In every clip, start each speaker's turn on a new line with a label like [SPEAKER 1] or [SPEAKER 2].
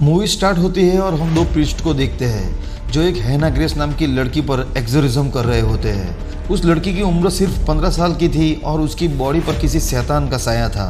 [SPEAKER 1] Movie start होती है और हम दो प्रीस्ट को देखते हैं जो एक हैना ग्रेस नाम की लड़की पर एक्सोर्सिज्म कर रहे होते हैं। उस लड़की की उम्र सिर्फ 15 साल की थी और उसकी बॉडी पर किसी शैतान का साया था।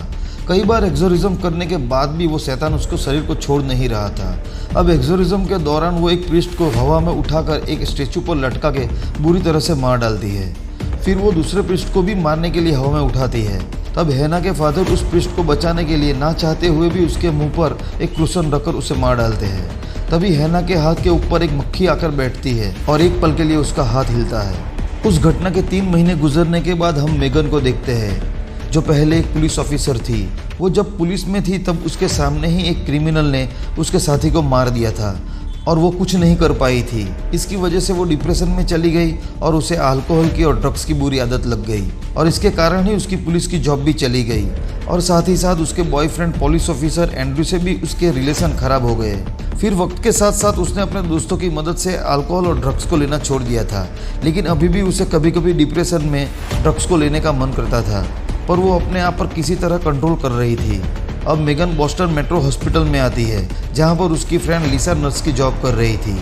[SPEAKER 1] कई बार एक्सोर्सिज्म करने के बाद भी वो शैतान उसको शरीर को छोड़ नहीं रहा था। अब एक्सोर्सिज्म के दौरान वो एक प्रीस्ट को हवा में उठाकर एक स्टैचू पर लटका के बुरी तरह से मार डालती है। फिर वो दूसरे प्रीस्ट को भी मारने के लिए हवा में उठाती है। तब हैना के फादर उस प्रीस्ट को बचाने के लिए ना चाहते हुए भी उसके मुंह पर एक क्रूसन रखकर उसे मार डालते हैं। तभी हैना के हाथ के ऊपर एक मक्खी आकर बैठती है और एक पल के लिए उसका हाथ हिलता है। उस घटना के 3 महीने गुजरने के बाद हम मेगन को देखते हैं जो पहले एक पुलिस ऑफिसर थी। वो जब पुलिस में थी तब उसके सामने ही एक क्रिमिनल ने उसके साथी को मार दिया था और वो कुछ नहीं कर पाई थी। इसकी वजह से वो डिप्रेशन में चली गई और उसे अल्कोहल की और ड्रग्स की बुरी आदत लग गई और इसके कारण ही उसकी पुलिस की जॉब भी चली गई और साथ ही साथ उसके बॉयफ्रेंड पुलिस ऑफिसर एंड्रू से भी उसके रिलेशन खराब हो गए। फिर वक्त के साथ साथ उसने अपने दोस्तों की मदद से अल्कोहल और ड्रग्स को लेना छोड़ दिया था, लेकिन अभी भी उसे कभी कभी डिप्रेशन में ड्रग्स को लेने का मन करता था, पर वो अपने आप पर किसी तरह कंट्रोल कर रही थी। अब मेगन बोस्टन मेट्रो हॉस्पिटल में आती है जहां पर उसकी फ्रेंड लिसा नर्स की जॉब कर रही थी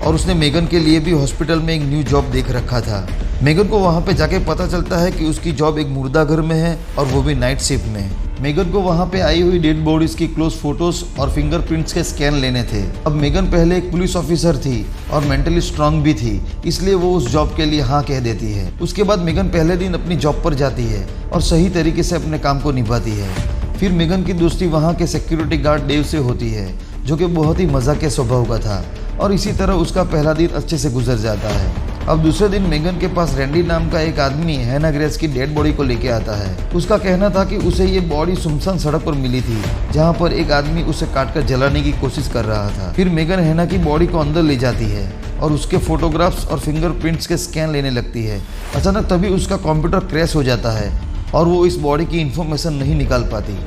[SPEAKER 1] और उसने मेगन के लिए भी हॉस्पिटल में एक न्यू जॉब देख रखा था। मेगन को वहां पे जाके पता चलता है कि उसकी जॉब एक मुर्दा घर में है और वो भी नाइट शिफ्ट में। मेगन को वहां पे आई हुई डेड बॉडीज की क्लोज फोटोज और फिंगरप्रिंट्स के स्कैन लेने थे। अब मेगन पहले एक पुलिस ऑफिसर थी और मेंटली स्ट्रांग भी थी, इसलिए वो उस जॉब के लिए हाँ कह देती है। उसके बाद मेगन पहले दिन अपनी जॉब पर जाती है और सही तरीके से अपने काम को निभाती है। फिर मेगन की दोस्ती वहाँ के सिक्योरिटी गार्ड डेव से होती है जो कि बहुत ही मजाकिया स्वभाव का था और इसी तरह उसका पहला दिन अच्छे से गुजर जाता है। अब दूसरे दिन मेगन के पास रैंडी नाम का एक आदमी हैना ग्रेस की डेड बॉडी को लेके आता है। उसका कहना था कि उसे ये बॉडी सुनसान सड़क पर मिली थी जहाँ पर एक आदमी उसे काटकर जलाने की कोशिश कर रहा था। फिर मेगन हैना की बॉडी को अंदर ले जाती है और उसके फोटोग्राफ्स और फिंगरप्रिंट्स के स्कैन लेने लगती है। अचानक तभी उसका कंप्यूटर क्रैश हो जाता है और वो इस बॉडी की इंफॉर्मेशन नहीं निकाल पाती।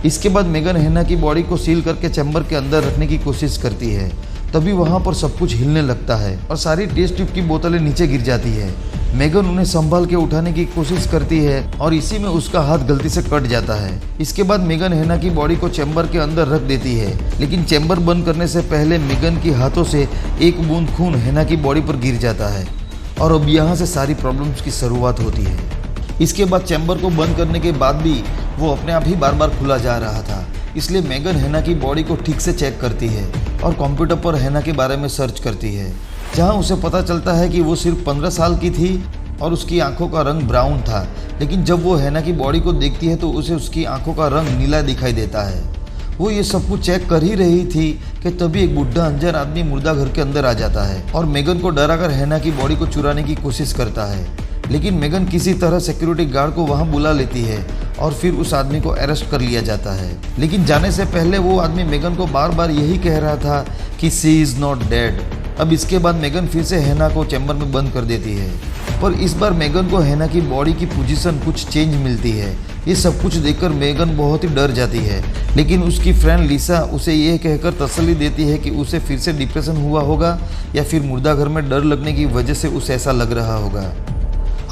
[SPEAKER 1] इसके बाद मेगन हैना की बॉडी को सील करके चैम्बर के अंदर रखने की कोशिश करती है। तभी वहाँ पर सब कुछ हिलने लगता है और सारी टेस्ट ट्यूब की बोतलें नीचे गिर जाती है। मेगन उन्हें संभाल के उठाने की कोशिश करती है और इसी में उसका हाथ गलती से कट जाता है। इसके बाद मेगन हैना की बॉडी को चैम्बर के अंदर रख देती है, लेकिन चैम्बर बंद करने से पहले मेगन के हाथों से एक बूंद खून हैना की बॉडी पर गिर जाता है और अब यहाँ से सारी प्रॉब्लम्स की शुरुआत होती है। इसके बाद चैम्बर को बंद करने के बाद भी वो अपने आप ही बार बार खुला जा रहा था, इसलिए मेगन हैना की बॉडी को ठीक से चेक करती है और कंप्यूटर पर हैना के बारे में सर्च करती है, जहां उसे पता चलता है कि वो सिर्फ 15 साल की थी और उसकी आंखों का रंग ब्राउन था। लेकिन जब वो हैना की बॉडी को देखती है तो उसे उसकी आंखों का रंग नीला दिखाई देता है। वो ये सब कुछ चेक कर ही रही थी कि तभी एक बुढ़ा अंजन आदमी मुर्दा घर के अंदर आ जाता है और मेगन को डराकर हैना की बॉडी को चुराने की कोशिश करता है। लेकिन मेगन किसी तरह सिक्योरिटी गार्ड को वहां बुला लेती है और फिर उस आदमी को अरेस्ट कर लिया जाता है। लेकिन जाने से पहले वो आदमी मेगन को बार बार यही कह रहा था कि शी इज़ नॉट डेड। अब इसके बाद मेगन फिर से हैना को चैम्बर में बंद कर देती है, पर इस बार मेगन को हैना की बॉडी की पोजीशन कुछ चेंज मिलती है। ये सब कुछ देखकर मेगन बहुत ही डर जाती है, लेकिन उसकी फ्रेंड लिसा उसे यह कहकर तसल्ली देती है कि उसे फिर से डिप्रेशन हुआ होगा या फिर मुर्दा घर में डर लगने की वजह से उसे ऐसा लग रहा होगा।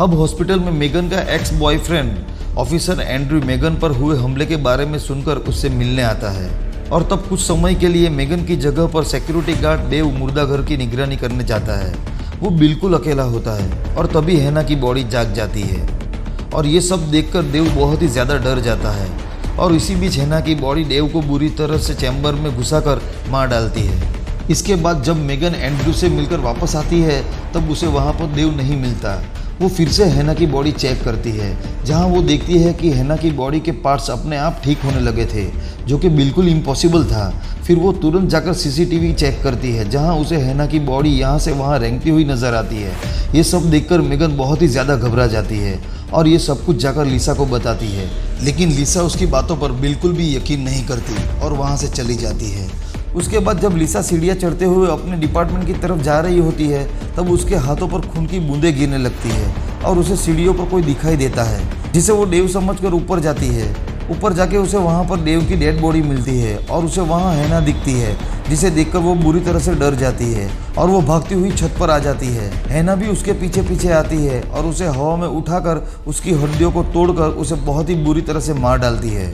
[SPEAKER 1] अब हॉस्पिटल में मेगन का ex boyfriend officer Andrew Megan पर हुए हमले के बारे में सुनकर उससे मिलने आता है और तब कुछ समय के लिए मेगन की जगह पर सिक्योरिटी गार्ड डेव मुर्दा घर की निगरानी करने जाता है। वो बिल्कुल अकेला होता है और तभी हैना की बॉडी जाग जाती है और ये सब देखकर देव बहुत ही ज़्यादा डर जाता है और इसी बीच हैना की बॉडी डेव को बुरी तरह से चैम्बर में घुसाकर मार डालती है। इसके बाद जब मेगन एंड्रू से मिलकर वापस आती है तब उसे वहाँ पर देव नहीं मिलता। वो फिर से हैना की बॉडी चेक करती है, जहां वो देखती है कि हैना की बॉडी के पार्ट्स अपने आप ठीक होने लगे थे, जो कि बिल्कुल इम्पॉसिबल था। फिर वो तुरंत जाकर सीसीटीवी चेक करती है, जहां उसे हैना की बॉडी यहां से वहां रेंगती हुई नजर आती है। ये सब देखकर मेगन बहुत ही ज़्यादा घबरा जाती है और ये सब कुछ जाकर लिसा को बताती है, लेकिन लिसा उसकी बातों पर बिल्कुल भी यकीन नहीं करती और वहाँ से चली जाती है। उसके बाद जब लिसा सीढ़ियाँ चढ़ते हुए अपने डिपार्टमेंट की तरफ जा रही होती है तब उसके हाथों पर खून की बूंदें गिरने लगती है और उसे सीढ़ियों पर कोई दिखाई देता है, जिसे वो डेव समझकर ऊपर जाती है। ऊपर जाके उसे वहाँ पर डेव की डेड बॉडी मिलती है और उसे वहाँ हैना दिखती है, जिसे देखकर वो बुरी तरह से डर जाती है और वो भागती हुई छत पर आ जाती है। हैना भी उसके पीछे पीछे आती है और उसे हवा में उठाकर उसकी हड्डियों को तोड़कर उसे बहुत ही बुरी तरह से मार डालती है।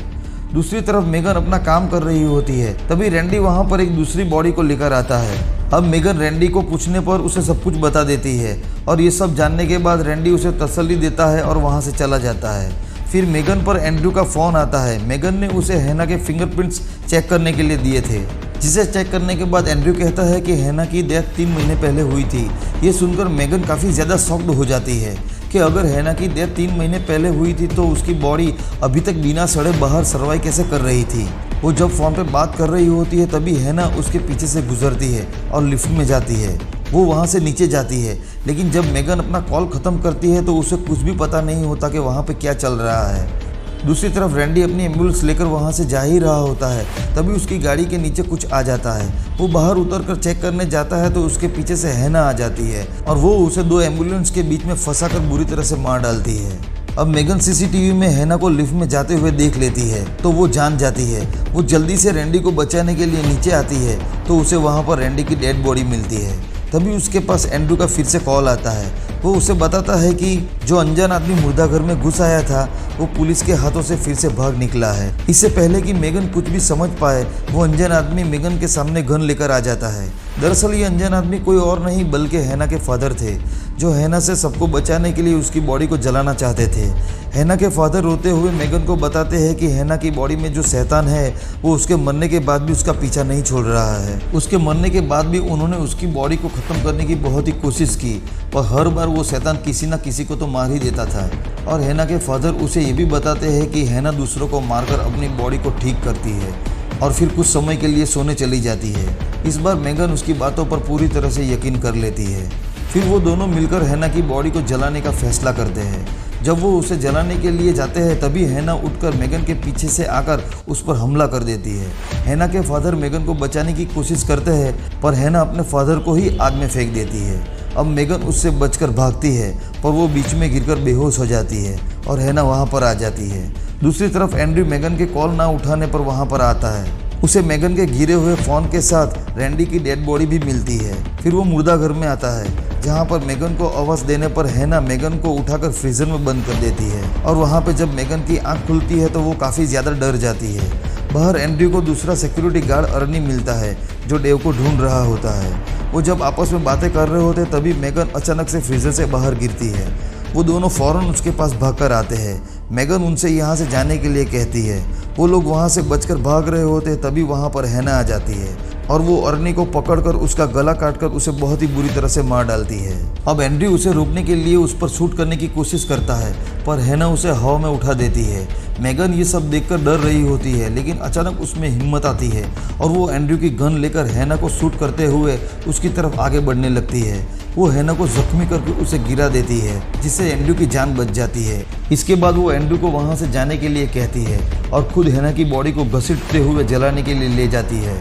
[SPEAKER 1] दूसरी तरफ मेगन अपना काम कर रही होती है, तभी रैंडी वहाँ पर एक दूसरी बॉडी को लेकर आता है। अब मेगन रैंडी को पूछने पर उसे सब कुछ बता देती है और ये सब जानने के बाद रैंडी उसे तसल्ली देता है और वहाँ से चला जाता है। फिर मेगन पर एंड्रू का फ़ोन आता है। मेगन ने उसे हैना के फिंगरप्रिंट्स चेक करने के लिए दिए थे, जिसे चेक करने के बाद एंड्रू कहता है कि हैना की डेथ 3 महीने पहले हुई थी। ये सुनकर मेगन काफ़ी ज़्यादा शॉक्ड हो जाती है कि अगर हैना की डेथ 3 महीने पहले हुई थी तो उसकी बॉडी अभी तक बिना सड़े बाहर सर्वाइव कैसे कर रही थी। वो जब फ़ोन पे बात कर रही होती है तभी हैना उसके पीछे से गुजरती है और लिफ्ट में जाती है। वो वहाँ से नीचे जाती है, लेकिन जब मेगन अपना कॉल ख़त्म करती है तो उसे कुछ भी पता नहीं होता कि वहाँ पे क्या चल रहा है। दूसरी तरफ रैंडी अपनी एम्बुलेंस लेकर वहाँ से जा ही रहा होता है, तभी उसकी गाड़ी के नीचे कुछ आ जाता है। वो बाहर उतरकर चेक करने जाता है तो उसके पीछे से हैना आ जाती है और वो उसे 2 एम्बुलेंस के बीच में फंसाकर बुरी तरह से मार डालती है। अब मेगन सीसीटीवी में हैना को लिफ्ट में जाते हुए देख लेती है तो वो जान जाती है। वो जल्दी से रैंडी को बचाने के लिए नीचे आती है तो उसे वहाँ पर रैंडी की डेड बॉडी मिलती है। तभी उसके पास एंड्रू का फिर से कॉल आता है। वो उसे बताता है कि जो अनजान आदमी मुर्दा घर में घुस आया था वो पुलिस के हाथों से फिर से भाग निकला है। इससे पहले कि मेगन कुछ भी समझ पाए वो अनजान आदमी मेगन के सामने गन लेकर आ जाता है। दरअसल ये अनजान आदमी कोई और नहीं बल्कि हैना के फादर थे, जो हैना से सबको बचाने के लिए उसकी बॉडी को जलाना चाहते थे। हैना के फादर रोते हुए मेगन को बताते हैं कि हैना की बॉडी में जो शैतान है वो उसके मरने के बाद भी उसका पीछा नहीं छोड़ रहा है। उसके मरने के बाद भी उन्होंने उसकी बॉडी को ख़त्म करने की बहुत ही कोशिश की, पर हर बार वो शैतान किसी न किसी को तो मार ही देता था। और हैना के फादर उसे ये भी बताते हैं कि हैना दूसरों को मारकर अपनी बॉडी को ठीक करती है और फिर कुछ समय के लिए सोने चली जाती है। इस बार मेगन उसकी बातों पर पूरी तरह से यकीन कर लेती है। फिर वो दोनों मिलकर हैना की बॉडी को जलाने का फैसला करते हैं। जब वो उसे जलाने के लिए जाते हैं तभी हैना उठकर मेगन के पीछे से आकर उस पर हमला कर देती है। हैना के फादर मेगन को बचाने की कोशिश करते हैं पर हैना अपने फादर को ही आग में फेंक देती है। अब मेगन उससे बचकर भागती है पर वो बीच में गिरकर बेहोश हो जाती है और हैना वहाँ पर आ जाती है। दूसरी तरफ एंड्रू मेगन के कॉल ना उठाने पर वहाँ पर आता है। उसे मेगन के गिरे हुए फ़ोन के साथ रैंडी की डेड बॉडी भी मिलती है। फिर वो मुर्दा घर में आता है जहाँ पर मेगन को आवाज़ देने पर हैना मेगन को उठाकर फ्रीजर में बंद कर देती है और वहाँ पे जब मेगन की आंख खुलती है तो वो काफ़ी ज़्यादा डर जाती है। बाहर एंड्रू को दूसरा सिक्योरिटी गार्ड अर्नी मिलता है जो डेव को ढूंढ रहा होता है। वो जब आपस में बातें कर रहे होते तभी मेगन अचानक से फ्रीजर से बाहर गिरती है। वो दोनों फ़ौरन उसके पास भागकर आते हैं। मेगन उनसे यहाँ से जाने के लिए कहती है। वो लोग वहाँ से बचकर भाग रहे होते तभी वहाँ पर हैना आ जाती है और वो अर्नी को पकड़कर उसका गला काटकर उसे बहुत ही बुरी तरह से मार डालती है। अब एंड्रू उसे रोकने के लिए उस पर शूट करने की कोशिश करता है पर हैना उसे हवा में उठा देती है। मेगन ये सब देखकर डर रही होती है लेकिन अचानक उसमें हिम्मत आती है और वो एंड्रू की गन लेकर हैना को शूट करते हुए उसकी तरफ आगे बढ़ने लगती है। वो हैना को जख्मी करके उसे गिरा देती है जिससे एंड्रू की जान बच जाती है। इसके बाद वो एंड्रू को वहाँ से जाने के लिए कहती है और खुद हैना की बॉडी को घसीटते हुए जलाने के लिए ले जाती है।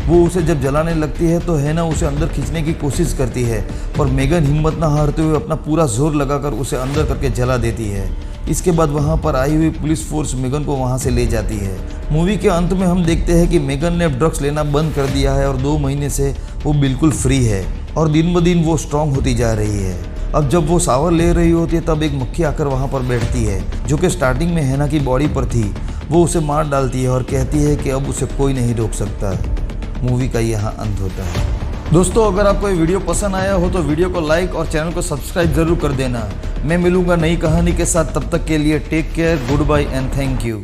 [SPEAKER 1] वो उसे जब जलाने लगती है तो हैना उसे अंदर खींचने की कोशिश करती है पर मेगन हिम्मत न हारते हुए अपना पूरा जोर लगाकर उसे अंदर करके जला देती है। इसके बाद वहाँ पर आई हुई पुलिस फोर्स मेगन को वहाँ से ले जाती है। मूवी के अंत में हम देखते हैं कि मेगन ने ड्रग्स लेना बंद कर दिया है और 2 महीने से वो बिल्कुल फ्री है और दिन ब दिन वो स्ट्रांग होती जा रही है। अब जब वो शावर ले रही होती है तब एक मक्खी आकर वहाँ पर बैठती है जो कि स्टार्टिंग में हैना की बॉडी पर थी। वो उसे मार डालती है और कहती है कि अब उसे कोई नहीं रोक सकता। मूवी का यहाँ अंत होता है। दोस्तों अगर आपको ये वीडियो पसंद आया हो तो वीडियो को लाइक और चैनल को सब्सक्राइब जरूर कर देना। मैं मिलूंगा नई कहानी के साथ, तब तक के लिए take care, good bye and thank you.